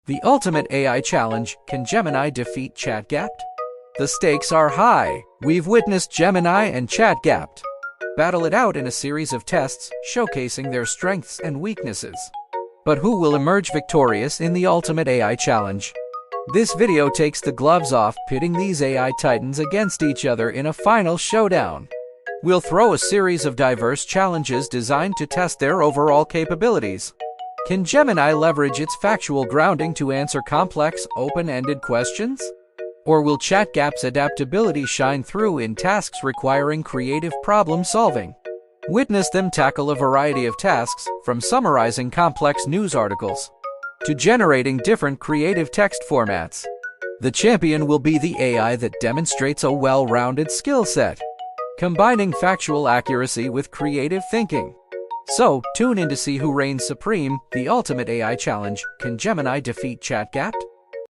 The ultimate AI challenge: can Gemini defeat ChatGPT? The stakes are high. We've witnessed Gemini and ChatGPT battle it out in a series of tests, showcasing their strengths and weaknesses. But who will emerge victorious in the ultimate AI challenge? This video takes the gloves off, pitting these AI titans against each other in a final showdown. We'll throw a series of diverse challenges designed to test their overall capabilities. Can Gemini leverage its factual grounding to answer complex, open-ended questions? Or will ChatGPT's adaptability shine through in tasks requiring creative problem-solving? Witness them tackle a variety of tasks, from summarizing complex news articles to generating different creative text formats. The champion will be the AI that demonstrates a well-rounded skill set, combining factual accuracy with creative thinking. So, tune in to see who reigns supreme. The ultimate AI challenge: can Gemini defeat ChatGPT?